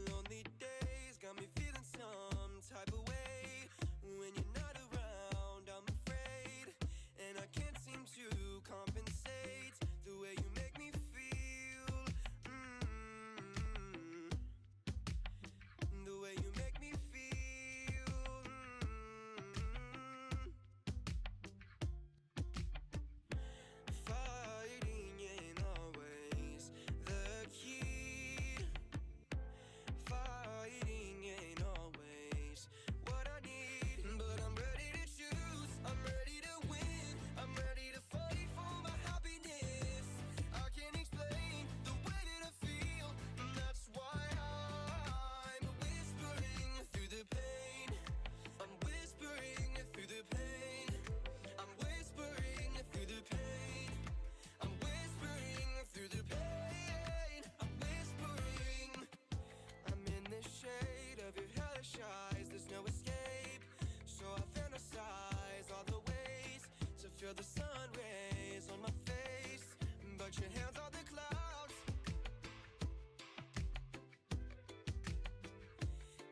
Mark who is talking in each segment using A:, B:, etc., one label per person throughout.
A: Lonely days got me feeling some type of way. When you're not around, I'm afraid, and I can't seem to compensate the way you make me feel. The way you make me feel. Fighting ain't always the key. Fighting ain't always what I need, but I'm ready to choose. I'm ready to win. I'm ready to fight for my happiness. I can't explain the way that I feel, and that's why I'm whispering through the pain. I'm whispering through the pain. I'm whispering through the pain. I'm whispering through the pain. I'm whispering. I'm in the shade of your hellish eyes. There's no escape, so I fantasize all the ways to feel the sun rays on my face, but your hands are the clouds.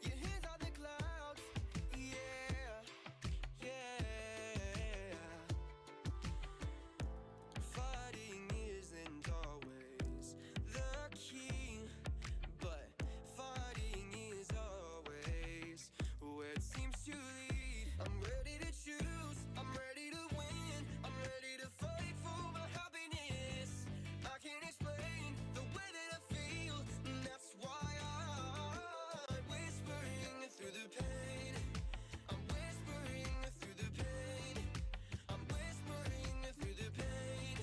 A: Your hands are the clouds. Yeah, yeah. Fighting isn't always the key, but fighting is always where it seems to lead. I'm ready to choose. I'm ready to win. I'm ready to fight for my happiness. I can't explain the way that I feel, and that's why I'm whispering through the pain. I'm whispering through the pain. I'm whispering through the pain.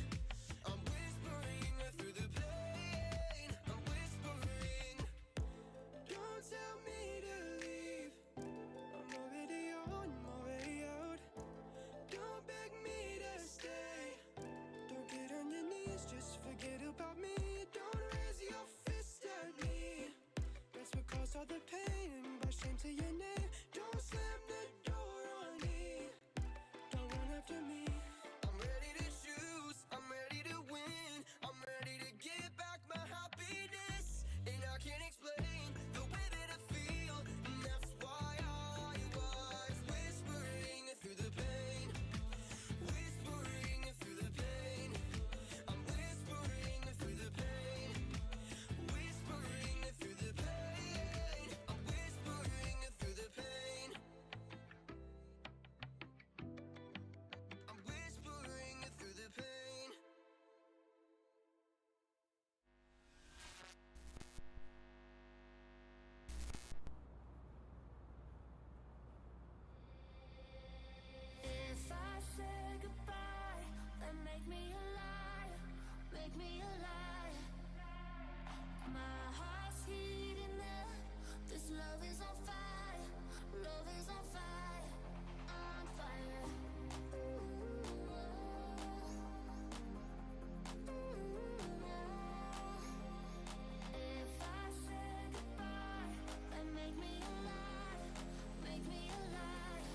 A: I'm whispering through the pain. I'm whispering. Don't tell me to leave. I'm already on my way out. Don't beg me to stay. Don't get on your knees, just forget about me. Don't raise your fist at me. That's what caused all the pain. By shame to your name. Don't slam the door on me. Don't run after me. I'm ready to choose. I'm ready to win. I'm ready to get back my happiness, and I can't explain the way that I feel, and that's why I was whispering through the pain. Whispering through the pain. I'm whispering through the pain. Whispering through the pain. I'm whispering through the pain. I'm whispering through the pain.
B: If I say goodbye, then make me a liar, make me a liar. My heart's heating up, this love is on fire, love is on fire, on fire. If I say goodbye, then make me a liar, make me a liar.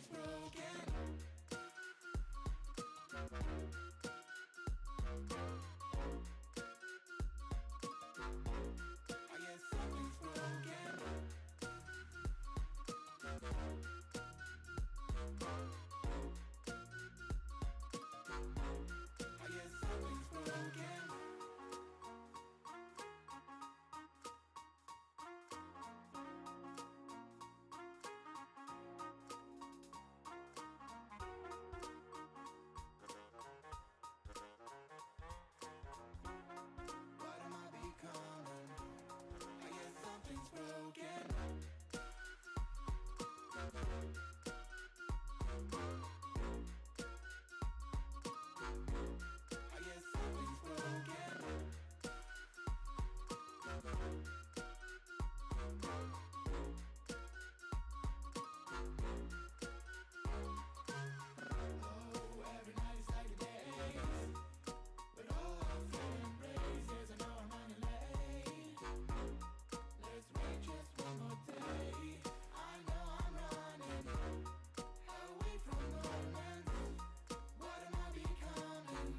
A: something's broken. I guess something's broken. I guess something's broken. What am I becoming? I guess something's broken. I guess something's broken. Oh, every night is like a day, but all I feel embrace is I know I'm running late. Let's wait just one more day. I know I'm running away from moments. What am I becoming?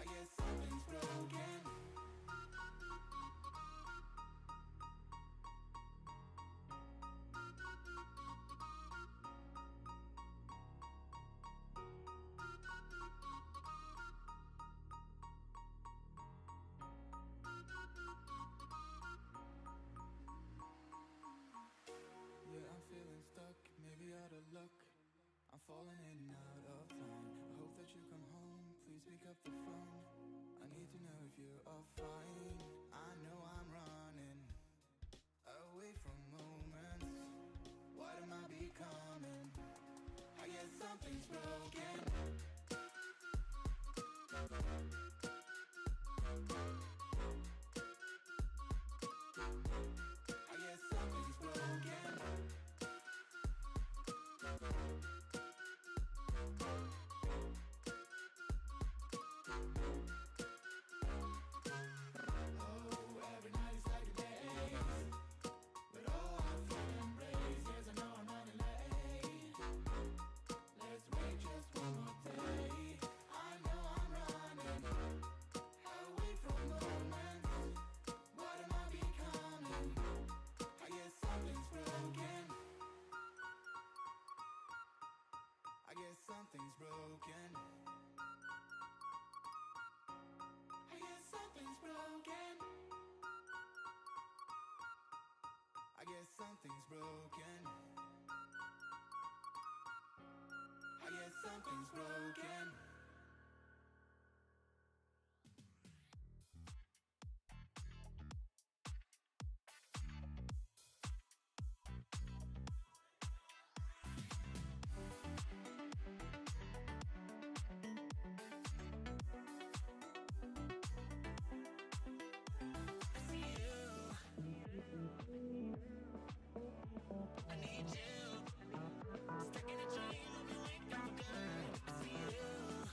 A: I guess something's broken. Yeah, I'm feeling stuck, maybe out of luck. I'm falling in and out of time. I hope that you come home, please pick up the phone. I need to know if you are fine. I know I'm running away from moments. What am I becoming? I guess something's broken. I guess something's broken. Oh, every night is like a day, but all I feel embrace is I know I'm running late. Let's wait just one more day. I know I'm running away from moments. What am I becoming? I guess something's broken. I guess something's broken. I guess something's broken. I guess something's broken. I guess something's broken. I need you. Stuck in a dream, I've been waking for good. I see you.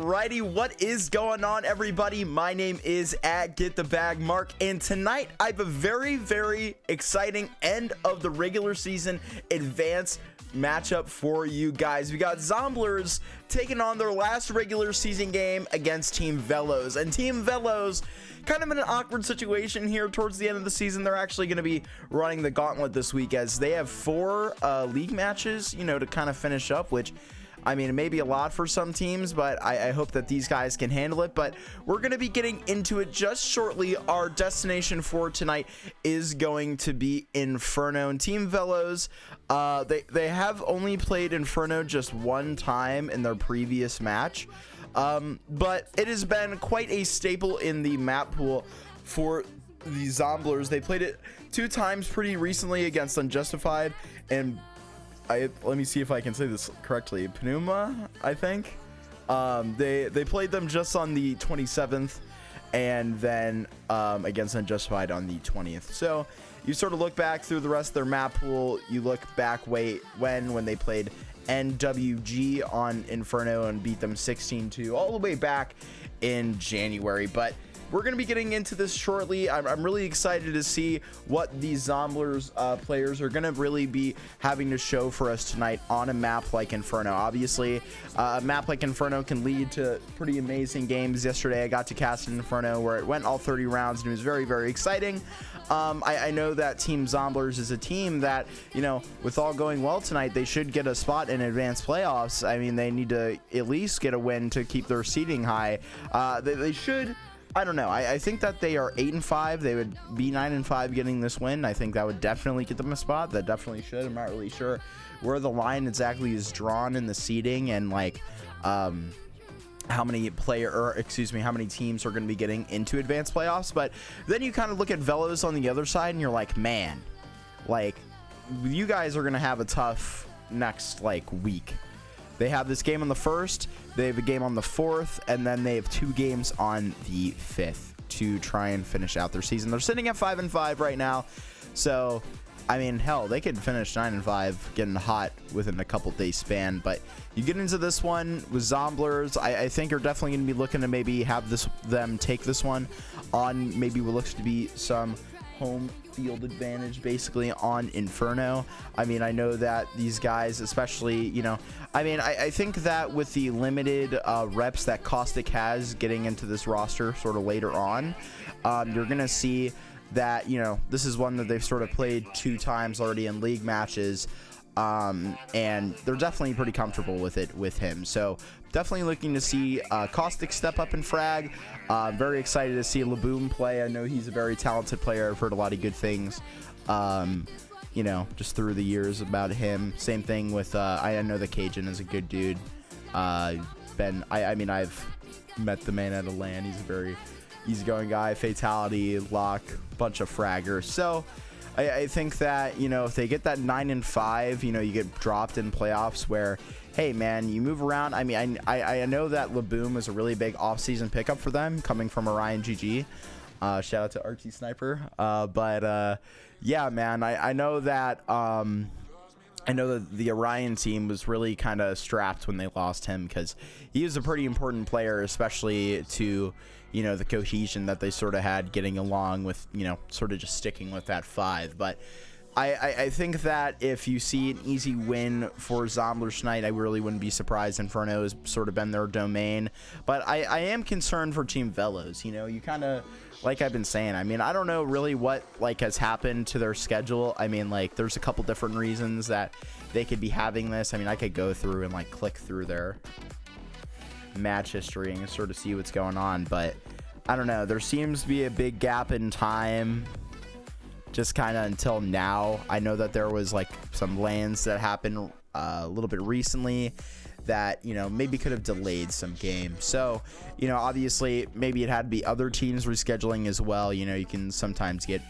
C: Alrighty, what is going on, everybody? My name is @GetTheBagMark, and tonight I have a very, very exciting end of the regular season advanced matchup for you guys. We got Zomblers taking on their last regular season game against Team Veloz, and Team Veloz kind of in an awkward situation here towards the end of the season. They're actually going to be running the gauntlet this week as they have 4 league matches, you know, to kind of finish up, which, I mean, it may be a lot for some teams, but I hope that these guys can handle it. But we're going to be getting into it just shortly. Our destination for tonight is going to be Inferno. And Team Veloz, they have only played Inferno just one time in their previous match. But it has been quite a staple in the map pool for the Zomblers. They played it 2 times pretty recently against Unjustified and let me see if I can say this correctly. Pneuma, I think. They played them just on the 27th, and then against Unjustified on the 20th. So you sort of look back through the rest of their map pool. You look back when they played NWG on Inferno and beat them 16-2 all the way back in January. But we're going to be getting into this shortly. I'm really excited to see what these Zomblers players are going to really be having to show for us tonight on a map like Inferno. Obviously, a map like Inferno can lead to pretty amazing games. Yesterday, I got to cast an Inferno where it went all 30 rounds, and it was very, very exciting. I know that Team Zomblers is a team that, you know, with all going well tonight, they should get a spot in advanced playoffs. I mean, they need to at least get a win to keep their seeding high. They should... I don't know. I think that they are 8-5. They would be 9-5 getting this win. I think that would definitely get them a spot. That definitely should. I'm not really sure where the line exactly is drawn in the seeding and like how many teams are going to be getting into advanced playoffs. But then you kind of look at Veloz on the other side and you're like, man, like you guys are going to have a tough next like week. They have this game on the 1st, they have a game on the 4th, and then they have 2 games on the 5th to try and finish out their season. They're sitting at 5-5 right now, so I mean, hell, they could finish 9-5, getting hot within a couple days span. But you get into this one with Zomblers, I think you're definitely going to be looking to maybe have them take this one on maybe what looks to be some home field advantage basically on Inferno. I mean, I know that these guys, especially, you know, I mean, I think that with the limited reps that Caustic has getting into this roster sort of later on, you're gonna see that, you know, this is one that they've sort of played 2 times already in league matches, and they're definitely pretty comfortable with it with him. So definitely looking to see Caustic step up and frag. Very excited to see Laboom play. I know he's a very talented player. I've heard a lot of good things, you know, just through the years about him. Same thing with I know the Cajun is a good dude. I mean, I've met the man at a LAN. He's a very easygoing guy. Fatality, lock, bunch of fraggers. So I think that, you know, if they get that 9-5, you know, you get dropped in playoffs where, hey man, you move around. I mean, I know that Laboom is a really big offseason pickup for them coming from Orion GG. Shout out to RT Sniper. But yeah, man, I know that the Orion team was really kind of strapped when they lost him because he was a pretty important player, especially to, you know, the cohesion that they sort of had getting along with, you know, sort of just sticking with that 5. But I think that if you see an easy win for Zomblers tonight, I really wouldn't be surprised. Inferno has sort of been their domain. But I am concerned for Team Veloz. You know, you kind of, like I've been saying, I mean, I don't know really what, like, has happened to their schedule. I mean, like, there's a couple different reasons that they could be having this. I mean, I could go through and, like, click through their match history and sort of see what's going on. But I don't know. There seems to be a big gap in time just kind of until now. I know that there was like some lands that happened a little bit recently that, you know, maybe could have delayed some games. So, you know, obviously maybe it had to be other teams rescheduling as well. You know, you can sometimes get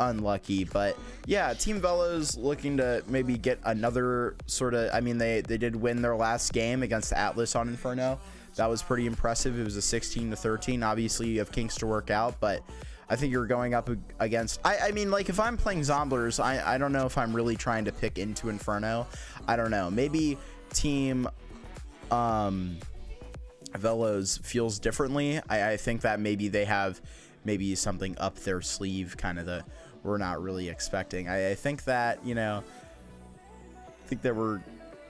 C: unlucky. But yeah, Team Veloz looking to maybe get another sort of, I mean, they did win their last game against Atlas on Inferno. That was pretty impressive. It was a 16-13. Obviously you have kinks to work out, but I think you're going up against, I mean, like, if I'm playing Zomblers, I don't know if I'm really trying to pick into Inferno. I don't know. Maybe Team Veloz feels differently. I think that maybe they have maybe something up their sleeve kind of that we're not really expecting. I think that, you know, I think that we're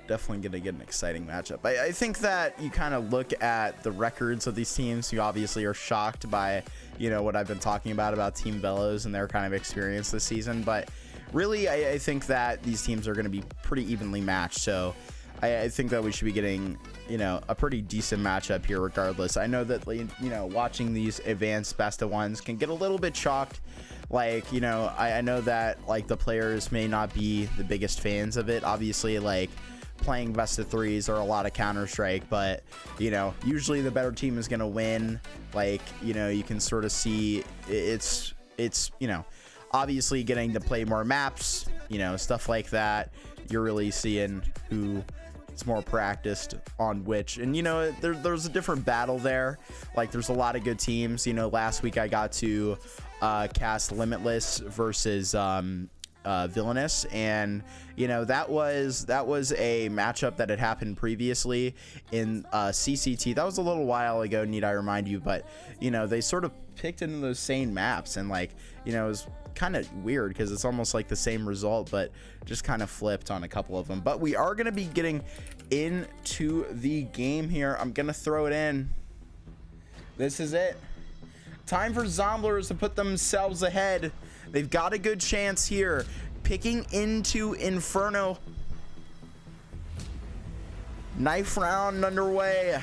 C: definitely going to get an exciting matchup. I think that you kind of look at the records of these teams. You obviously are shocked by, you know, what I've been talking about Team Veloz and their kind of experience this season. But really, I think that these teams are going to be pretty evenly matched. So I think that we should be getting, you know, a pretty decent matchup here regardless. I know that, you know, watching these advanced best of ones can get a little bit chalked. Like, you know, I know that, like, the players may not be the biggest fans of it. Obviously, like, playing best of threes or a lot of Counter-Strike, but, you know, usually the better team is going to win. Like, you know, you can sort of see it's, you know, obviously getting to play more maps, you know, stuff like that. You're really seeing who is more practiced on which, and, you know, there's a different battle there. Like, there's a lot of good teams. You know, last week I got to cast Limitless versus Villainous, and, you know, that was a matchup that had happened previously in CCT. That was a little while ago, need I remind you, but, you know, they sort of picked into those same maps, and, like, you know, it was kind of weird because it's almost like the same result, but just kind of flipped on a couple of them. But we are going to be getting into the game here. I'm going to throw it in. This is it. Time for Zomblers to put themselves ahead. They've got a good chance here. Picking into Inferno. Knife round underway.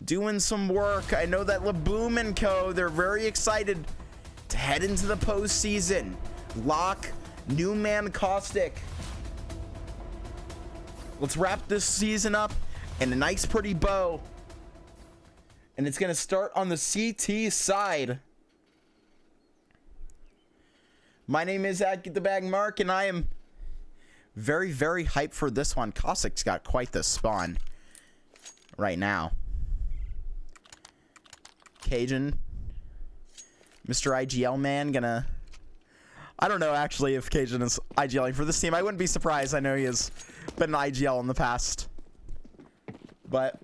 C: Doing some work. I know that LCABroadcasting and Co., they're very excited to head into the postseason. Lock, new man Caustic. Let's wrap this season up in a nice pretty bow. And it's going to start on the CT side. My name is @GetTheBagMark, and I am very, very hyped for this one. Caustic's got quite the spawn right now. Cajun, Mr. IGL man, gonna... I don't know, actually, if Cajun is IGLing for this team. I wouldn't be surprised. I know he has been an IGL in the past. But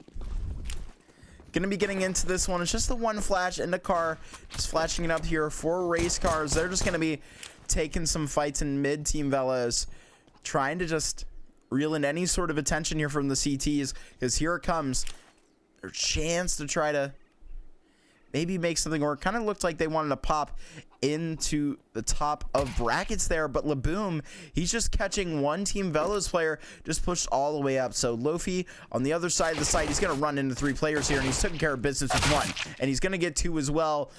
C: gonna be getting into this one. It's just the one flash in the car. Just flashing it up here. 4 race cars. They're just gonna be taking some fights in mid. Team Veloz trying to just reel in any sort of attention here from the CTs, because here it comes. Their chance to try to maybe make something work. Kind of looked like they wanted to pop into the top of brackets there, but LCABroadcasting, he's just catching one Team Veloz player, just pushed all the way up. So Lofi on the other side of the site, he's going to run into 3 players here, and he's taking care of business with 1, and he's going to get 2 as well,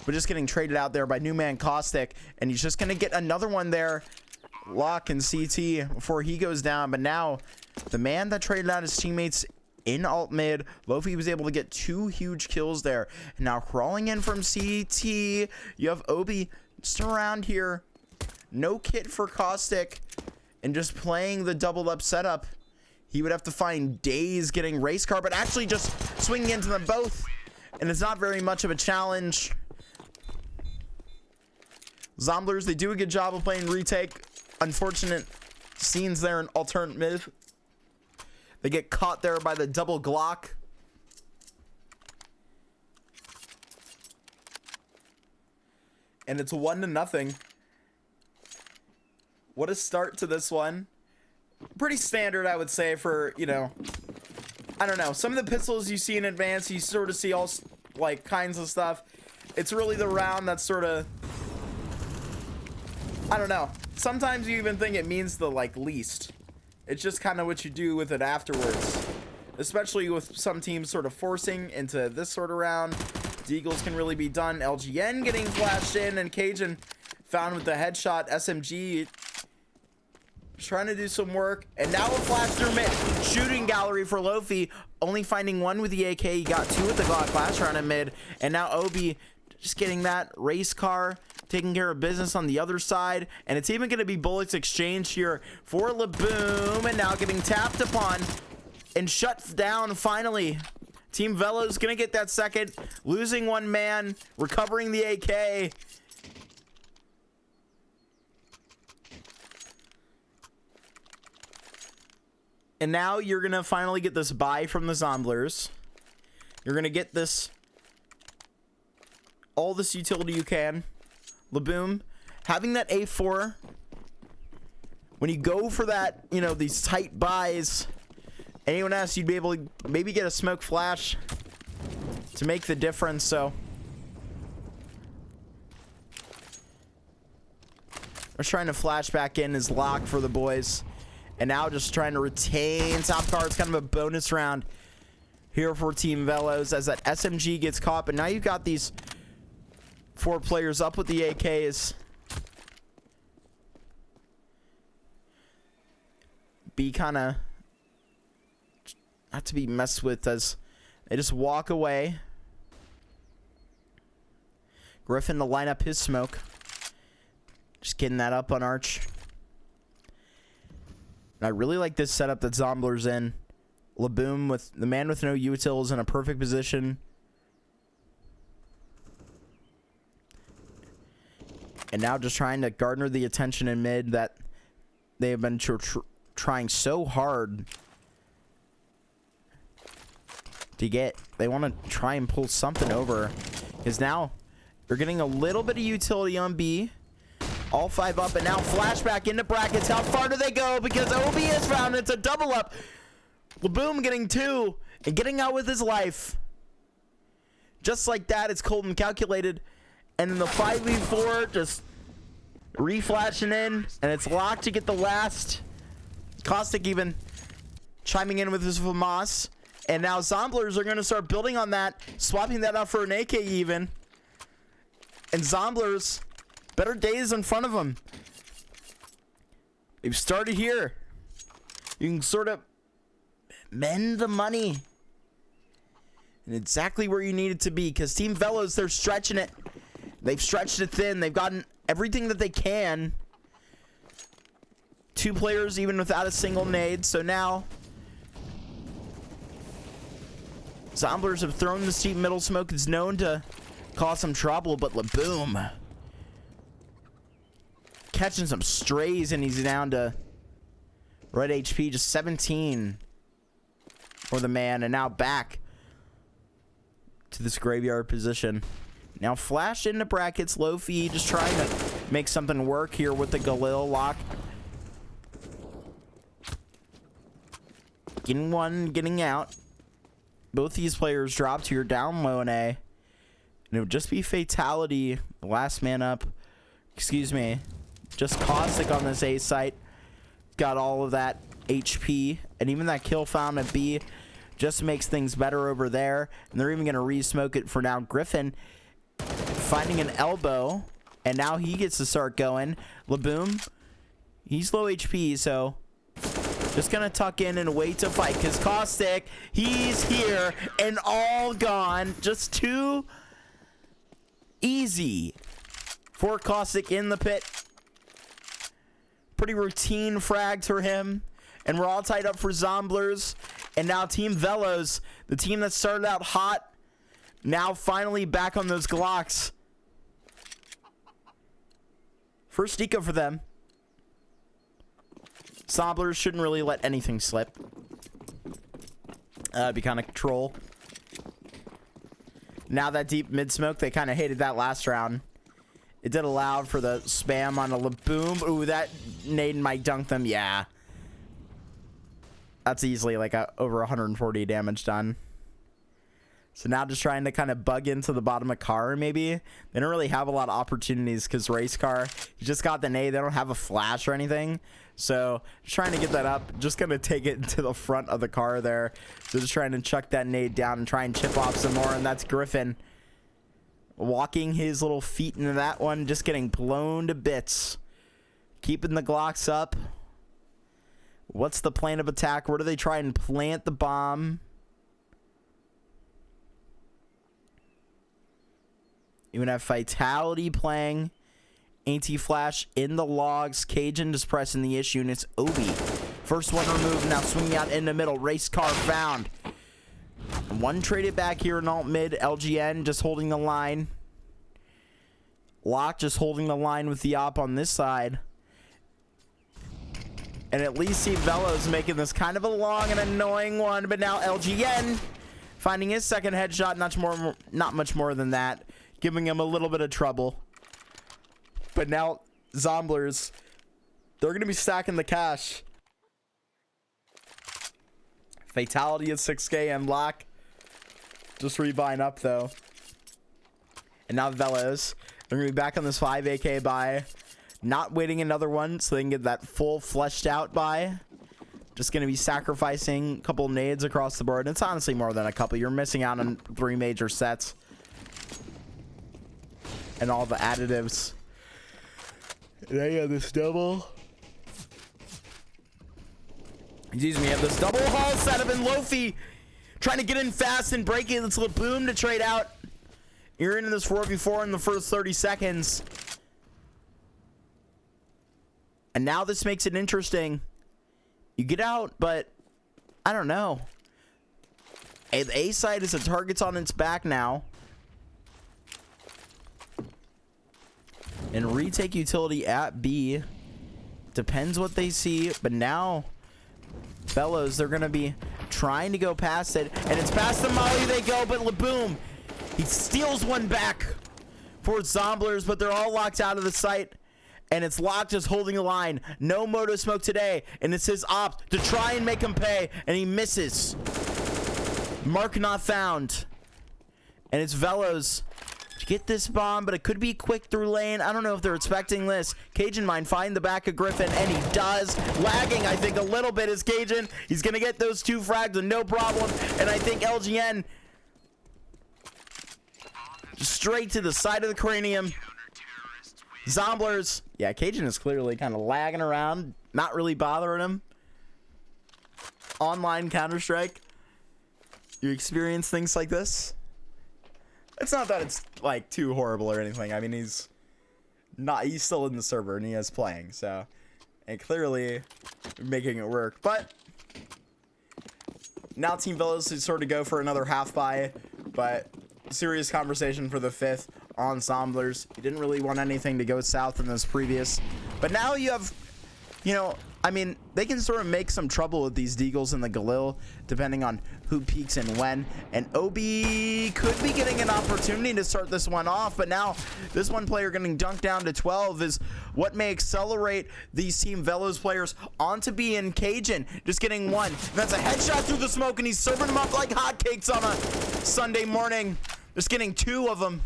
C: but just getting traded out there by new man Caustic, and he's just going to get another one there. Lock and CT before he goes down, but now the man that traded out his teammates in alt mid, Lofi was able to get 2 huge kills there. And now crawling in from CT, you have Obi just around here. No kit for Caustic, and just playing the double up setup. He would have to find days getting race car, but actually just swinging into them both, and it's not very much of a challenge. Zomblers, they do a good job of playing retake. Unfortunate scenes there in alternate mid. They get caught there by the double Glock. And it's 1-0. What a start to this one. Pretty standard, I would say, for, you know, I don't know. Some of the pistols you see in advance, you sort of see all, like, kinds of stuff. It's really the round that's sort of, I don't know. Sometimes you even think it means the, like, least. It's just kind of what you do with it afterwards. Especially with some teams sort of forcing into this sort of round. Deagles can really be done. LGN getting flashed in, and Cajun found with the headshot. SMG trying to do some work. And now a flash through mid. Shooting gallery for Lofi. Only finding 1 with the AK. He got 2 with the Glock flash round in mid. And now Obi just getting that race car, taking care of business on the other side. And it's even going to be bullets exchanged here for LCABroadcasting, and now getting tapped upon and shut down finally. Team Veloz going to get that second, losing 1 man, recovering the AK. And now you're going to finally get this buy from the Zomblers. You're going to get this, all this utility you can. LCABroadcasting, having that A4, when you go for that, you know, these tight buys, anyone else, you'd be able to maybe get a smoke flash to make the difference. So we're trying to flash back in his lock for the boys, and now just trying to retain top car. It's kind of a bonus round here for Team Veloz as that SMG gets caught, but now you've got these 4 players up with the AKs. Be kind of not to be messed with as they just walk away. Griffin to line up his smoke. Just getting that up on Arch. And I really like this setup that Zomblers in. LCABroadcasting with the man with no util is in a perfect position. And now just trying to garner the attention in mid that they have been trying so hard to get. They want to try and pull something over, because now they're getting a little bit of utility on B. All 5 up, and now flashback into brackets. How far do they go? Because OB is found. It's a double up. LCABroadcasting getting 2 and getting out with his life. Just like that, it's cold and calculated. And then the 5v4 just reflashing in, and it's locked to get the last. Caustic even chiming in with his Veloz. And now Zomblers are going to start building on that, swapping that out for an AK even. And Zomblers, better days in front of them. They've started here. You can sort of mend the money and exactly where you need it to be, because Team Veloz, they're stretching it. They've stretched it thin. They've gotten everything that they can. 2 players even without a single nade. So now Zomblers have thrown this deep middle smoke. It's known to cause some trouble, but LCABroadcasting catching some strays, and he's down to red HP, just 17 for the man. And now back to this graveyard position. Now flash into brackets, low feed, just trying to make something work here with the Galil lock. Getting one, getting out. Both these players dropped here, down low in A. And it would just be fatality, last man up. Excuse me. Just Caustic on this A site. Got all of that HP. And even that kill found at B just makes things better over there. And they're even going to re-smoke it for now. Griffin finding an elbow. And now he gets to start going. LCABroadcasting, he's low HP, so just going to tuck in and wait to fight. Because Caustic, he's here and all gone. Just too easy for Caustic in the pit. Pretty routine frags for him. And we're all tied up for Zomblers. And now Team Veloz, the team that started out hot, now finally back on those Glocks. First eco for them. Zomblers shouldn't really let anything slip. It'd be kind of troll. Now that deep mid smoke, they kind of hated that last round. It did allow for the spam on a LCABroadcasting. Ooh, that nade might dunk them. Yeah. That's easily like over 140 damage done. So now just trying to kind of bug into the bottom of car maybe. They don't really have a lot of opportunities because race car, you just got the nade. They don't have a flash or anything. So just trying to get that up. Just going to take it to the front of the car there. So just trying to chuck that nade down and try and chip off some more. And that's Griffin walking his little feet into that one. Just getting blown to bits. Keeping the Glocks up. What's the plan of attack? Where do they try and plant the bomb? You would have Vitality playing. Anti-flash in the logs. Cajun just pressing the issue, and it's Obi. First one removed, now swinging out in the middle. Race car found. One traded back here in alt mid. LGN just holding the line. Lock just holding the line with the op on this side. And at least see Veloz making this kind of a long and annoying one. But now LGN finding his second headshot, not much more than that, giving him a little bit of trouble. But now Zomblers, they're going to be stacking the cash. Fatality at 6K and Lock just rebuying up though. And now Veloz, they're going to be back on this 5 AK buy. Not waiting another one so they can get that full fleshed out buy. Just going to be sacrificing a couple nades across the board. It's honestly more than a couple. You're missing out on 3 major sets. And all the additives. They have this double. Excuse me, have this double haul setup and Lofi trying to get in fast and break it. Let's let Boom to trade out. You're into this 4v4 in the first 30 seconds. And now this makes it interesting. You get out, but I don't know. The A side is a target's on its back now. And retake utility at B. Depends what they see, but now Veloz, they're going to be trying to go past it. And it's past the molly they go, but Laboom, he steals one back for Zomblers, but they're all locked out of the site. And it's Lock just holding the line. No moto smoke today. And it's his opt to try and make him pay. And he misses. Mark not found. And it's Veloz to get this bomb, but it could be quick through lane. I don't know if they're expecting this. Cajun Mine find the back of Griffin, and he does. Lagging, I think, a little bit is Cajun. He's going to get those 2 frags with no problem. And I think LGN straight to the side of the cranium. Zomblers. Yeah, Cajun is clearly kind of lagging around. Not really bothering him. Online Counter-Strike. You experience things like this? It's not that it's like too horrible or anything. I mean, he's still in the server and he is playing, so, and clearly making it work. But now Team Veloz is sort of go for another half buy, but serious conversation for the 5th on Zomblers. He didn't really want anything to go south in this previous, but now you have, you know, I mean, they can sort of make some trouble with these Deagles and the Galil, depending on who peaks and when. And OB could be getting an opportunity to start this one off, but now this one player getting dunked down to 12 is what may accelerate these Team Veloz players onto B and Cajun. Just getting one. And that's a headshot through the smoke, and he's serving them up like hotcakes on a Sunday morning. Just getting 2 of them.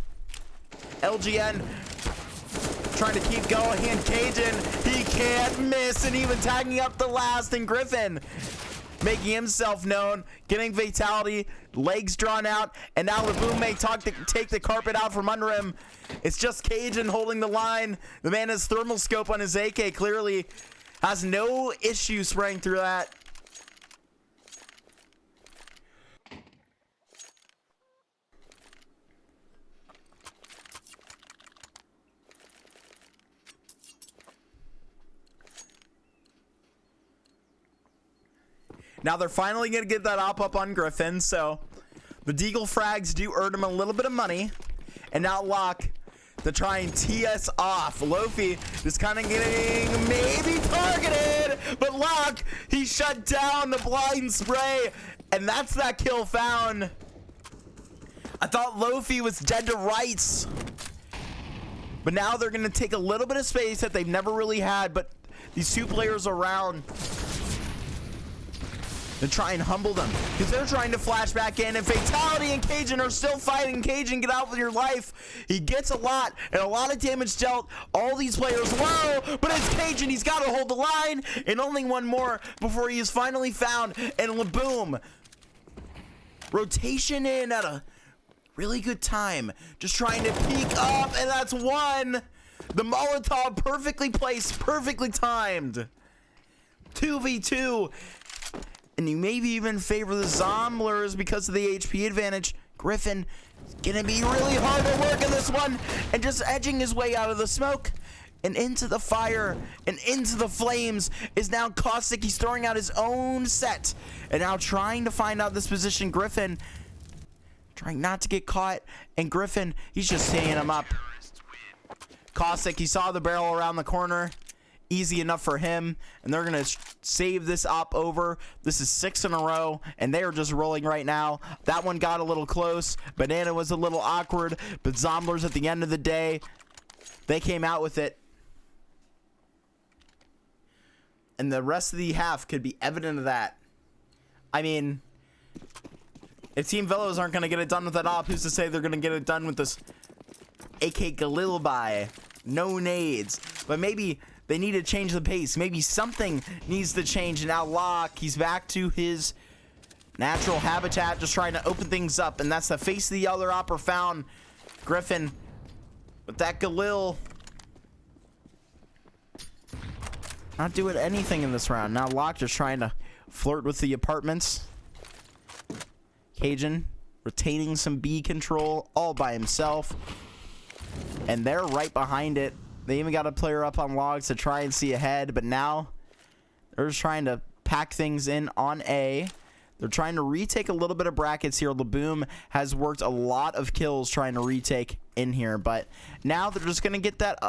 C: LGN trying to keep going, and Cajun, he can't miss, and even tagging up the last, and Griffin making himself known, getting fatality, legs drawn out, and now Laboom may take the carpet out from under him. It's just Cajun holding the line. The man has thermal scope on his AK, clearly has no issue spraying through that. Now they're finally going to get that op up on Griffin, so the Deagle frags do earn him a little bit of money. And now Lock to try and tee us off. Lofi is kind of getting maybe targeted, but Lock, he shut down the blind spray, and that's that kill found. I thought Lofi was dead to rights, but now they're going to take a little bit of space that they've never really had, but these 2 players around to try and humble them, because they're trying to flash back in, and Fatality and Cajun are still fighting. Cajun, get out with your life. He gets a lot, and a lot of damage dealt. All these players low, but it's Cajun. He's got to hold the line, and only one more before he is finally found. And Laboom, rotation in at a really good time, just trying to peek up, and that's one. The Molotov perfectly placed, perfectly timed. 2v2. And you maybe even favor the Zomblers because of the HP advantage. Griffin is going to be really hard to work in this one, and just edging his way out of the smoke and into the fire and into the flames is now Caustic. He's throwing out his own set and now trying to find out this position. Griffin trying not to get caught, and Griffin, he's just seeing him up. Caustic, he saw the barrel around the corner. easy enough for him, and they're gonna save this op over. This is 6 in a row, and they are just rolling right now. That one got a little close. Banana was a little awkward, but Zomblers at the end of the day, they came out with it. And the rest of the half could be evident of that. I mean, if Team Veloz aren't gonna get it done with that op, who's to say they're gonna get it done with this AK Galilbai? No nades. But maybe they need to change the pace. Maybe something needs to change. And now Locke, he's back to his natural habitat, just trying to open things up. And that's the face of the other opper found. Griffin with that Galil. Not doing anything in this round. Now Locke just trying to flirt with the apartments. Cajun retaining some B control all by himself. And they're right behind it. They even got a player up on logs to try and see ahead, but now they're just trying to pack things in on A. They're trying to retake a little bit of brackets here. LeBoom has worked a lot of kills trying to retake in here, but now they're just going to get that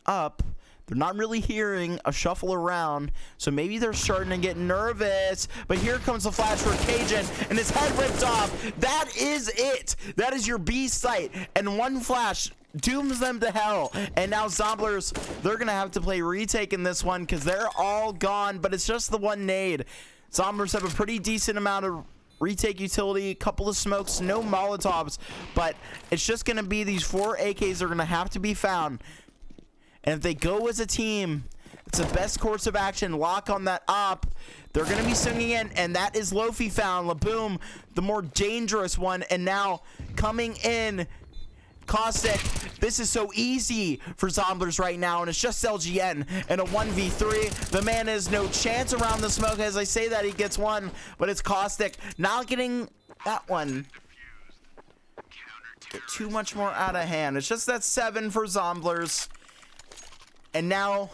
C: up. They're not really hearing a shuffle around, so maybe they're starting to get nervous. But here comes the flash for Cajun, and his head ripped off. That is it. That is your B site, and one flash dooms them to hell. And now Zomblers, they're going to have to play retake in this one because they're all gone, but it's just the one nade. Zomblers have a pretty decent amount of retake utility, a couple of smokes, no Molotovs, but it's just going to be these 4 AKs are going to have to be found. And if they go as a team, it's the best course of action. Lock on that op. They're going to be swinging in, and that is Lofi found. LeBoom, the more dangerous one, and now coming in, Caustic. This is so easy for Zomblers right now, and it's just LGN and a 1v3. The man has no chance around the smoke. As I say that, he gets one, but it's Caustic not getting that one. Get too much more out of hand. It's just that 7 for Zomblers. And now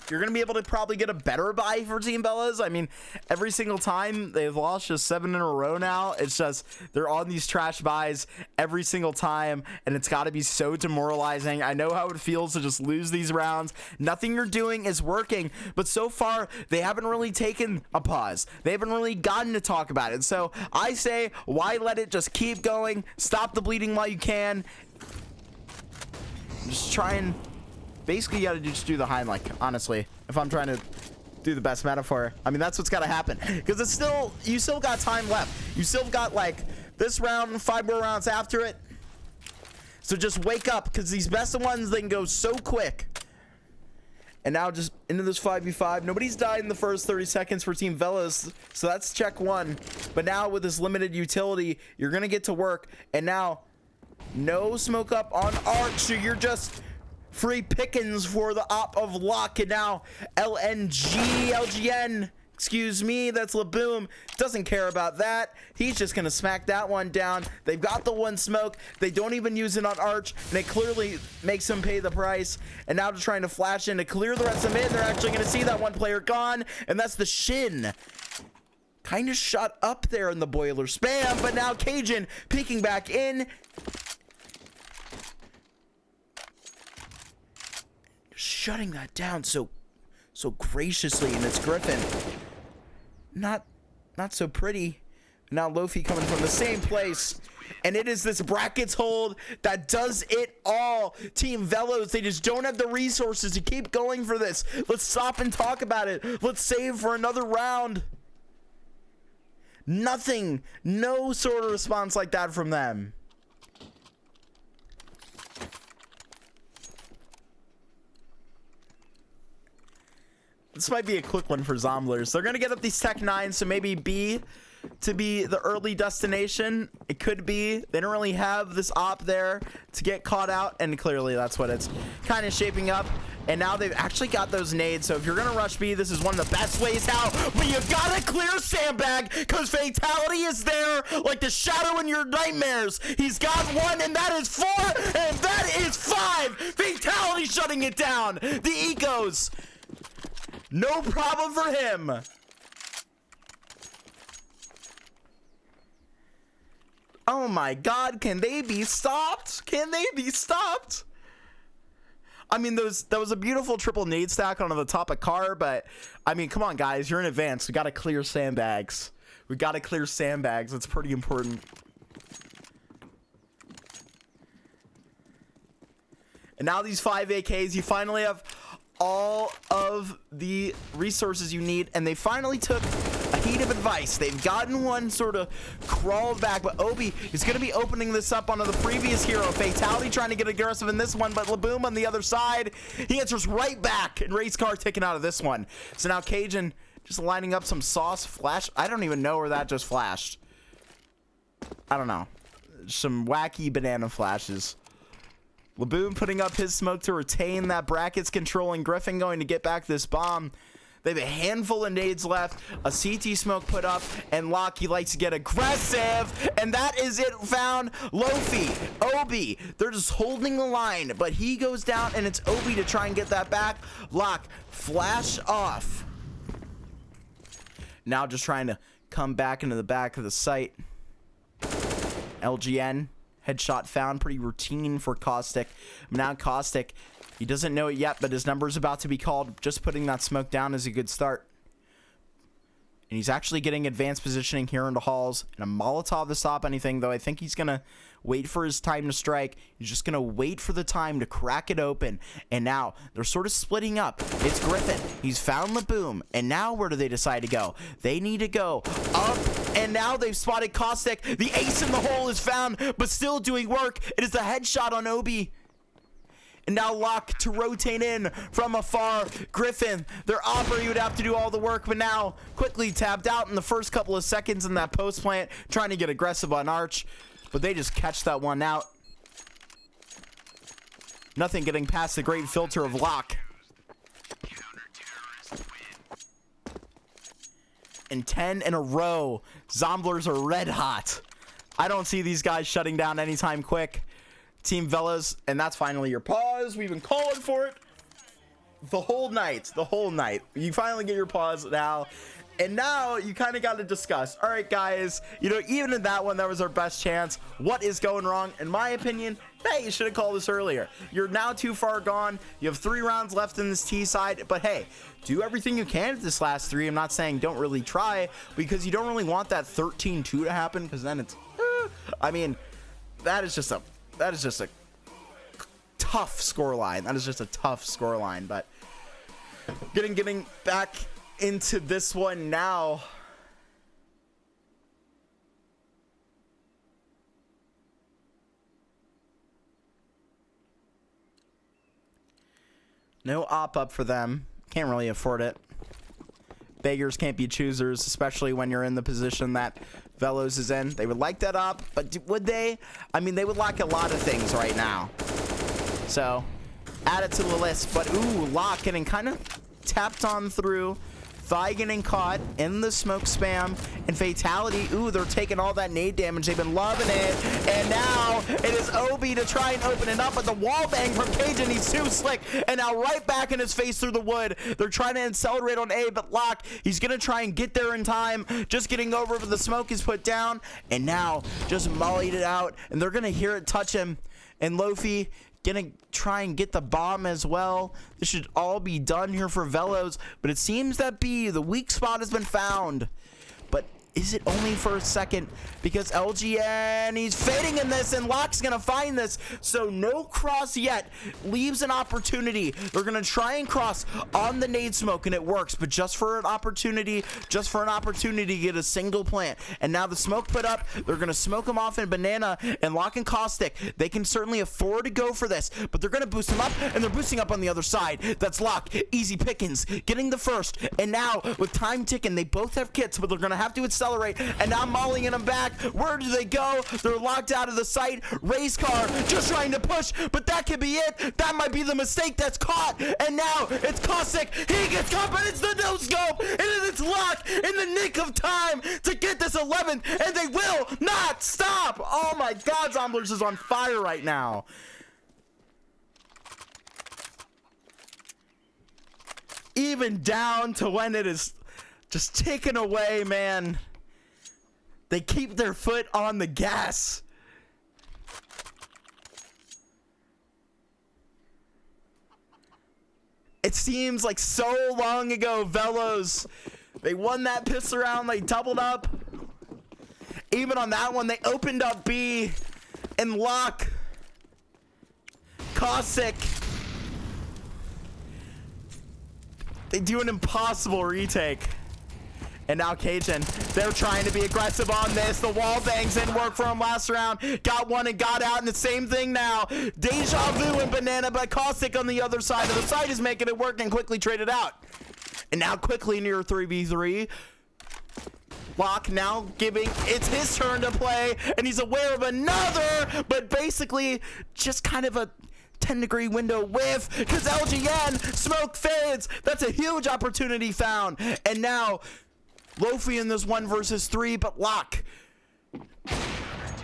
C: you're going to be able to probably get a better buy for Team Veloz. I mean, every single time they've lost just 7 in a row now. It's just they're on these trash buys every single time, and it's got to be so demoralizing. I know how it feels to just lose these rounds. Nothing you're doing is working, but so far they haven't really taken a pause. They haven't really gotten to talk about it. So I say, why let it just keep going? Stop the bleeding while you can. Just try and... Basically, you got to just do the Heimlich, honestly, if I'm trying to do the best metaphor. I mean, that's what's got to happen. Because it's still, you still got time left. You still got, like, this round, 5 more rounds after it. So just wake up, because these best of ones, they can go so quick. And now just into this 5v5. Nobody's died in the first 30 seconds for Team Veloz, so that's check 1. But now with this limited utility, you're going to get to work. And now, no smoke up on Arc, so you're just... free pickings for the op of Locke. And now LGN, excuse me, that's LeBoom, doesn't care about that. He's just gonna smack that one down. They've got the one smoke. They don't even use it on Arch, and it clearly makes him pay the price. And now they're trying to flash in to clear the rest of mid. They're actually gonna see that one player gone, and that's the Shin. Kind of shot up there in the boiler spam, but now Cajun peeking back in. Shutting that down so graciously, and it's Griffin. Not so pretty. Now Lofi coming from the same place, and it is this brackets hold that does it all. Team Veloz, they just don't have the resources to keep going for this. Let's stop and talk about it. Let's save for another round. Nothing, no sort of response like that from them. This might be a quick one for Zomblers. They're going to get up these Tech 9s, so maybe B to be the early destination. It could be. They don't really have this op there to get caught out, and clearly that's what it's kind of shaping up. And now they've actually got those nades, so if you're going to rush B, this is one of the best ways out. But you got to clear Sandbag, because Fatality is there like the shadow in your nightmares. He's got 1, and that is 4, and that is 5. Fatality shutting it down. The Ecos. No problem for him. Oh my God, can they be stopped? Can they be stopped? I mean, that was a beautiful triple nade stack onto the top of car, but I mean, come on, guys, you're in advance. We got to clear sandbags. We got to clear sandbags. That's pretty important. And now these 5 AKs, you finally have all of the resources you need, and they finally took a heed of advice. They've gotten one sort of crawled back, but Obi is going to be opening this up onto the previous hero. Fatality trying to get aggressive in this one, but Laboom on the other side, he answers right back, and Race Car taken out of this one. So now Cajun just lining up some sauce flash. I don't even know where that just flashed. I don't know. Some wacky banana flashes. Laboom putting up his smoke to retain that brackets control, and Griffin going to get back this bomb. They have a handful of nades left, a CT smoke put up, and Locke, he likes to get aggressive, and that is it found. Lofi, Obi, they're just holding the line, but he goes down, and it's Obi to try and get that back. Locke, flash off. Now just trying to come back into the back of the site. LGN. Headshot found, pretty routine for Caustic. Now Caustic, he doesn't know it yet, but his number is about to be called. Just putting that smoke down is a good start. And he's actually getting advanced positioning here into halls and a Molotov to stop anything, though I think he's going to wait for his time to strike. He's just going to wait for the time to crack it open. And now they're sort of splitting up. It's Griffin. He's found Laboom. And now where do they decide to go? They need to go up. And now they've spotted Caustic. The ace in the hole is found, but still doing work. It is a headshot on Obi. And now Locke to rotate in from afar. Griffin, their operator would have to do all the work, but now quickly tapped out in the first couple of seconds in that post plant, trying to get aggressive on Arch, but they just catch that one out. Nothing getting past the great filter of Locke. And 10 in a row. Zomblers are red hot. I don't see these guys shutting down anytime quick. Team Veloz, and that's finally your pause. We've been calling for it the whole night. You finally get your pause now. And now you kind of got to discuss. All right, guys, you know, even in that one, that was our best chance. What is going wrong? In my opinion, hey, you should have called this earlier. You're now too far gone. You have 3 rounds left in this T side. But hey, do everything you can at this last 3. I'm not saying don't really try, because you don't really want that 13-2 to happen, because then it's, I mean, that is just a tough scoreline. That is just a tough scoreline. But getting back into this one now. No op up for them. Can't really afford it. Beggars can't be choosers, especially when you're in the position that Veloz is in. They would like that op, but would they? I mean, they would like a lot of things right now. So, add it to the list. But, ooh, Locke getting kind of tapped on through. Thigh getting caught in the smoke spam. And Fatality, ooh, they're taking all that nade damage. They've been loving it. And now it is Obi to try and open it up. But the wall bang from Cajun, he's too slick. And now right back in his face through the wood. They're trying to accelerate on A, but Locke, he's going to try and get there in time. Just getting over, but the smoke is put down. And now just mollied it out. And they're going to hear it touch him. And Lofi gonna try and get the bomb as well. This should all be done here for Veloz, but it seems that B, the weak spot has been found. But is it only for a second? Because LGN, he's fading in this, and Locke's gonna find this. So no cross yet. Leaves an opportunity. They're gonna try and cross on the nade smoke, and it works, but just for an opportunity to get a single plant. And now the smoke put up, they're gonna smoke him off in Banana, and Locke and Caustic, they can certainly afford to go for this, but they're gonna boost him up, and they're boosting up on the other side. That's Locke, easy pickings, getting the first, and now with time ticking, they both have kits, but they're gonna have to accelerate, and now mollying him back. Where do they go? They're locked out of the site. Race Car just trying to push, but that could be it. That might be the mistake that's caught, and now it's Caustic. He gets caught, but it's the no scope, and then it's Locke in the nick of time to get this 11th, and they will not stop. Oh my God, Zomblers is on fire right now. Even down to when it is just taken away, man. They keep their foot on the gas. It seems like so long ago, Veloz. They won that pistol round. They doubled up. Even on that one, they opened up B. And Lock. Caustic. They do an impossible retake. And now Cajun, they're trying to be aggressive on this. The wall bangs didn't work for him last round. Got one and got out, and the same thing now. Deja Vu and Banana, but Caustic on the other side of the site is making it work and quickly traded out. And now quickly near 3v3. Lock now giving, it's his turn to play, and he's aware of another, but basically just kind of a 10-degree window whiff, because LGN, smoke fades. That's a huge opportunity found. And now Lofi in this 1 versus 3, but Lock.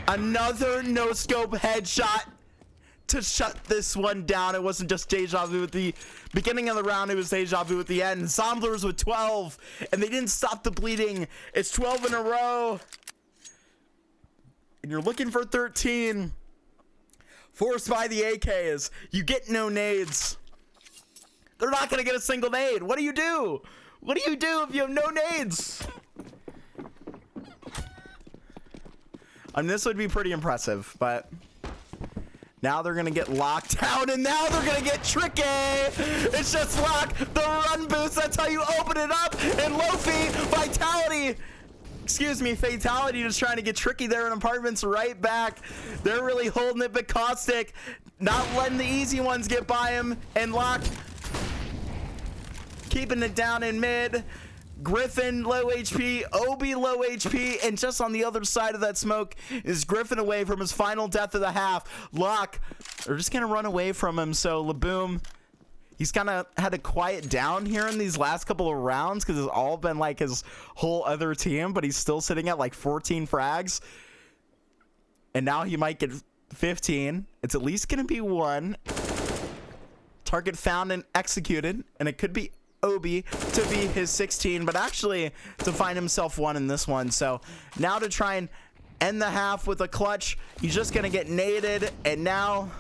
C: Another no-scope headshot to shut this one down. It wasn't just Deja Vu at the beginning of the round, it was Deja Vu at the end. Zomblers with 12, and they didn't stop the bleeding. It's 12 in a row. And you're looking for 13. Forced by the AKs. You get no nades. They're not going to get a single nade. What do you do? What do you do if you have no nades? I mean, this would be pretty impressive, but now they're going to get locked down, and now they're going to get tricky. It's just Lock, the run boost. That's how you open it up. And Lofi, Vitality, excuse me, Fatality just trying to get tricky there in Apartments right back. They're really holding it, but Caustic not letting the easy ones get by him. And Lock keeping it down in mid. Griffin low HP, Obi low HP, and just on the other side of that smoke is Griffin away from his final death of the half. Lock, they're just gonna run away from him. So Laboom, he's kind of had to quiet down here in these last couple of rounds because it's all been like his whole other team, but he's still sitting at like 14 frags. And now he might get 15. It's at least gonna be 1. Target found and executed, and it could be Obi to be his 16, but actually to find himself 1 in this one. So now to try and end the half with a clutch, he's just gonna get naded, and now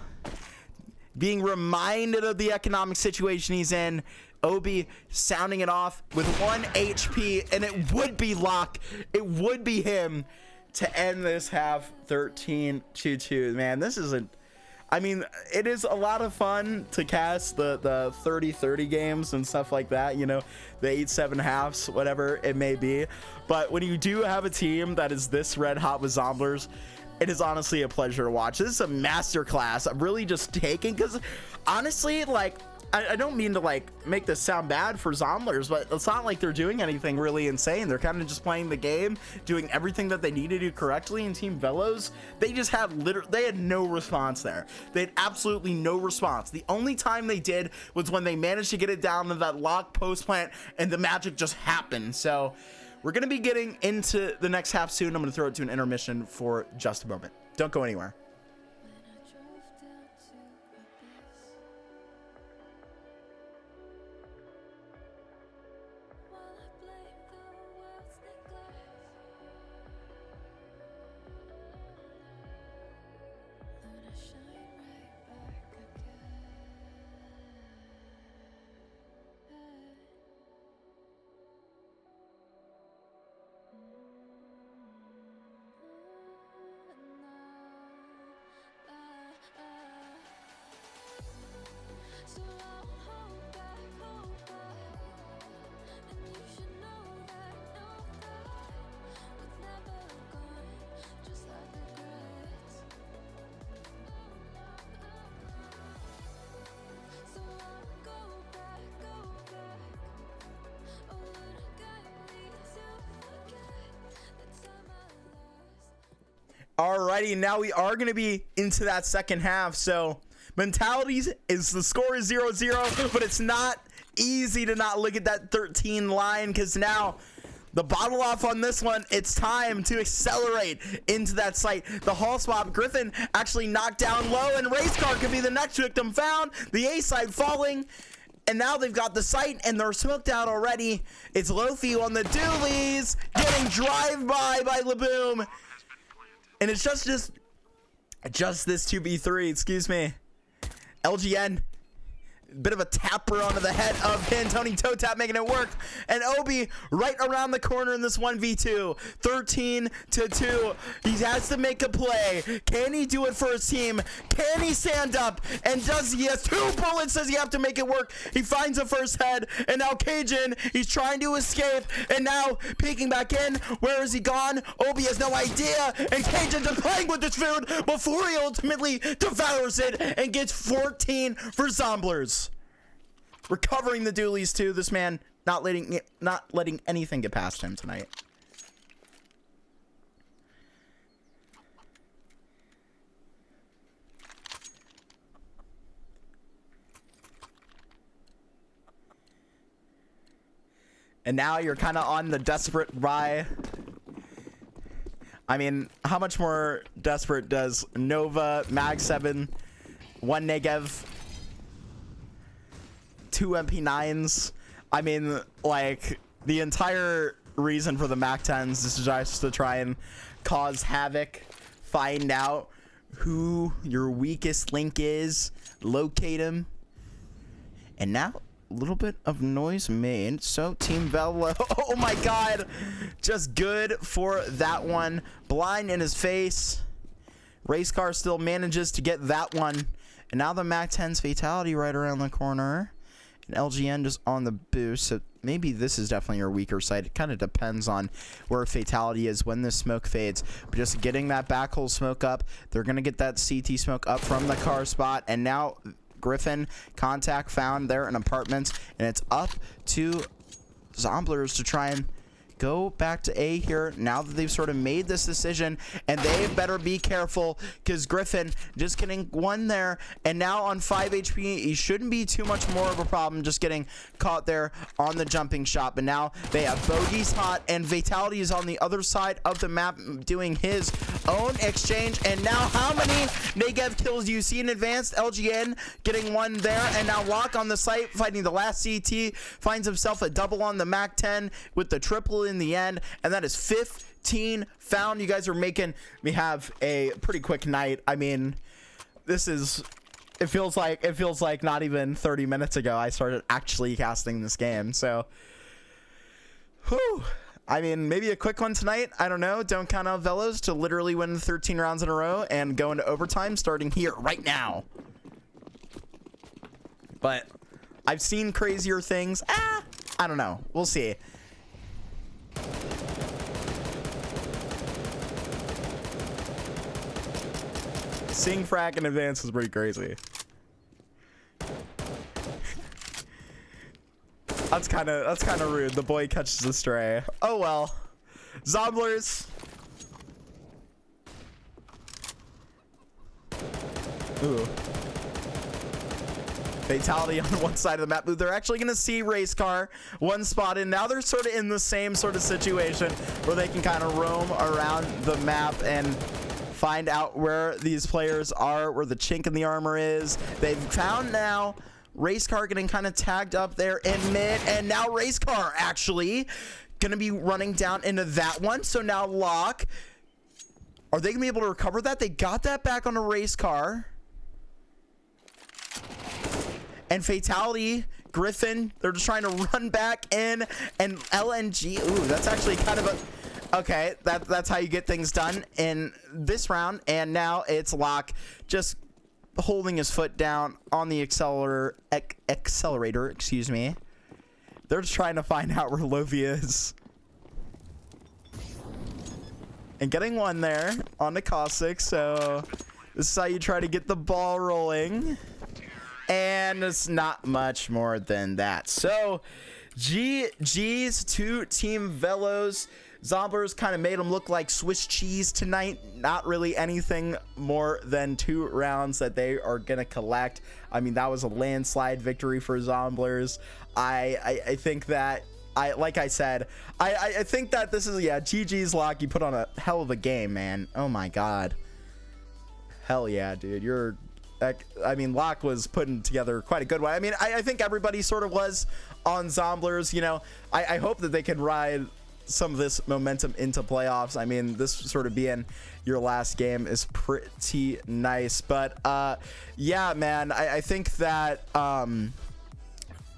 C: being reminded of the economic situation he's in, Obi sounding it off with 1 HP, and it would be Lock, it would be him to end this half 13-2. Man, this isn't, I mean, it is a lot of fun to cast the 30-30 games and stuff like that, you know, the 8-7 halves, whatever it may be. But when you do have a team that is this red hot with Zomblers, it is honestly a pleasure to watch. This is a masterclass. I'm really just taking, because honestly, like, I don't mean to like make this sound bad for Zomblers, but it's not like they're doing anything really insane. They're kind of just playing the game, doing everything that they need to do correctly. And Team Veloz, they just had they had no response there. They had absolutely no response. The only time they did was when they managed to get it down to that lock post plant, and the magic just happened. So we're going to be getting into the next half soon. I'm going to throw it to an intermission for just a moment. Don't go anywhere. Alrighty, now we are going to be into that second half. So mentalities is the score is 0-0, but it's not easy to not look at that 13 line, because now the bottle off on this one, it's time to accelerate into that site. The hall swap, Griffin actually knocked down low, and Race Car could be the next victim found. The A side falling, and now they've got the site, and they're smoked out already. It's Lofi on the dualies, getting drive-by by Laboom. And it's just this 2v3, excuse me. LGN Bit of a tapper onto the head of Tony Toe Tap, making it work. And Obi right around the corner in this 1v2. 13-2. He has to make a play. Can he do it for his team? Can he stand up? And does he? Has 2 bullets. Says you have to make it work. He finds the first head. And now Cajun, he's trying to escape. And now peeking back in. Where is he gone? Obi has no idea. And Cajun playing with this food before he ultimately devours it and gets 14 for Zomblers. Recovering the dualies too. This man not letting anything get past him tonight. And now you're kind of on the desperate rye. I mean, how much more desperate does Nova, Mag 7, 1 Negev, 2 MP9s? I mean, like, the entire reason for the Mac 10s is just to try and cause havoc, find out who your weakest link is, locate him. And now, a little bit of noise made. So, Team Veloz, oh my god, just good for that one. Blind in his face. Race car still manages to get that one. And now the Mac 10's fatality right around the corner. And LGN just on the boost. So maybe this is definitely your weaker side. It kind of depends on where fatality is when the smoke fades. But just getting that back hole smoke up. They're going to get that CT smoke up from the car spot. And now Griffin contact found there in apartments. And it's up to Zomblers to try and go back to A here now that they've sort of made this decision, and they better be careful because Griffin just getting one there, and now on 5 HP, he shouldn't be too much more of a problem just getting caught there on the jumping shot. But now they have Bogey's hot, and Fatality is on the other side of the map doing his own exchange. And now how many Negev kills do you see in Advanced? LGN getting one there, and now Lock on the site fighting the last CT, finds himself a double on the Mac 10 with the triple in the end, and that is 15 found. You guys are making me have a pretty quick night. I mean, this is, it feels like not even 30 minutes ago I started actually casting this game. So whew, I mean, maybe a quick one tonight. I don't know. Don't count out Veloz to literally win 13 rounds in a row and go into overtime starting here right now. But I've seen crazier things. I don't know. We'll see. Seeing frack in Advance is pretty crazy. That's kind of rude. The boy catches the stray. Oh well. Zomblers. Ooh. Fatality on one side of the map. They're actually going to see Race Car one spot in. Now they're sort of in the same sort of situation where they can kind of roam around the map and find out where these players are, where the chink in the armor is. They've found now Race Car getting kind of tagged up there in mid, and now Race Car actually going to be running down into that one. So now Lock, are they going to be able to recover that? They got that back on a Race Car. And Fatality, Griffin, they're just trying to run back in, and LNG, ooh, that's actually kind of a, okay, that's how you get things done in this round. And now it's Lock just holding his foot down on the accelerator, excuse me. They're just trying to find out where Lovia is. And getting one there on the Caustic, so this is how you try to get the ball rolling. And it's not much more than that. So GG's to Team Veloz. Zomblers kind of made them look like Swiss cheese tonight. Not really anything more than 2 rounds that they are going to collect. I mean, that was a landslide victory for Zomblers. I think that, like I said, I think that this is, yeah, GG's Lock. You put on a hell of a game, man. Oh my God. Hell yeah, dude. I mean, Lock was putting together quite a good one. I mean, I think everybody sort of was on Zomblers. You know, I hope that they can ride some of this momentum into playoffs. I mean, this sort of being your last game is pretty nice. But yeah, man, I think that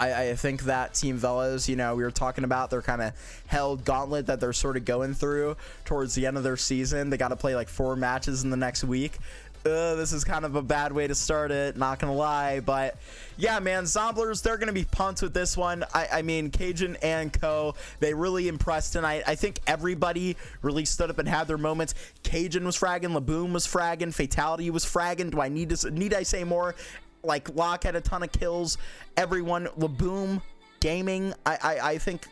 C: I think that Team Veloz, you know, we were talking about their kind of held gauntlet that they're sort of going through towards the end of their season. They got to play like 4 matches in the next week. This is kind of a bad way to start it, not gonna lie. But yeah, man, Zomblers, they're gonna be pumped with this one. I mean, Cajun and co, they really impressed tonight. I think everybody really stood up and had their moments. Cajun was fragging, Laboom was fragging, Fatality was fragging. Do I need I say more? Like, Locke had a ton of kills. Everyone, Laboom, Gaming, I think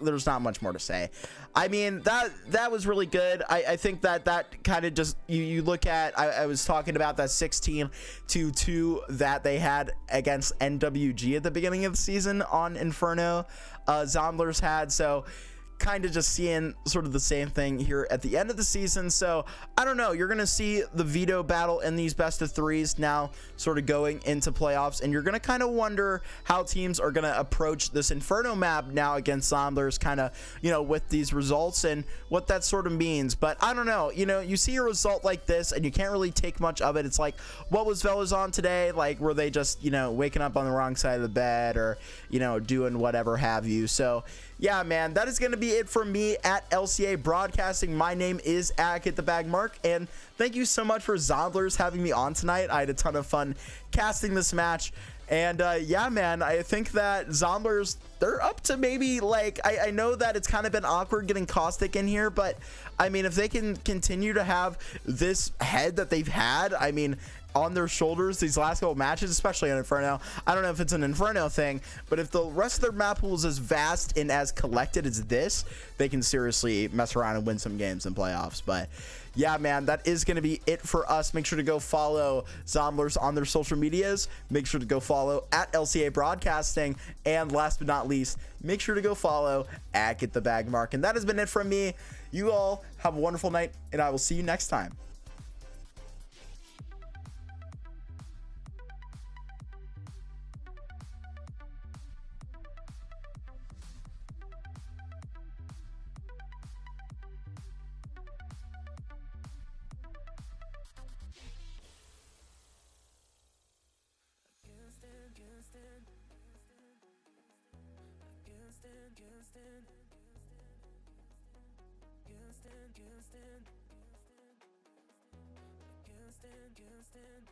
C: there's not much more to say. I mean, that was really good. I think that kind of just, you look at, I was talking about that 16-2 that they had against NWG at the beginning of the season on Inferno. Zomblers had, so kind of just seeing sort of the same thing here at the end of the season. So I don't know, you're gonna see the veto battle in these best of 3s now sort of going into playoffs, and you're gonna kind of wonder how teams are gonna approach this Inferno map now against Zomblers, kind of, you know, with these results and what that sort of means. But I don't know, you know, you see a result like this and you can't really take much of it. It's like, what was Veloz on today? Like, were they just, you know, waking up on the wrong side of the bed, or, you know, doing whatever have you? So yeah, man, that is going to be it for me at LCA Broadcasting. My name is at GetTheBagMark, and thank you so much for Zomblers having me on tonight. I had a ton of fun casting this match. And yeah, man, I think that Zomblers, they're up to maybe, like, I know that it's kind of been awkward getting Caustic in here, but I mean, if they can continue to have this head that they've had, I mean, on their shoulders these last couple matches, especially on Inferno. I don't know if it's an Inferno thing, but if the rest of their map pool is as vast and as collected as this, they can seriously mess around and win some games in playoffs. But yeah, man, that is going to be it for us. Make sure to go follow Zomblers on their social medias. Make sure to go follow at LCA Broadcasting. And last but not least, make sure to go follow at GetTheBagMark. And that has been it from me. You all have a wonderful night, and I will see you next time.
A: Can't stand.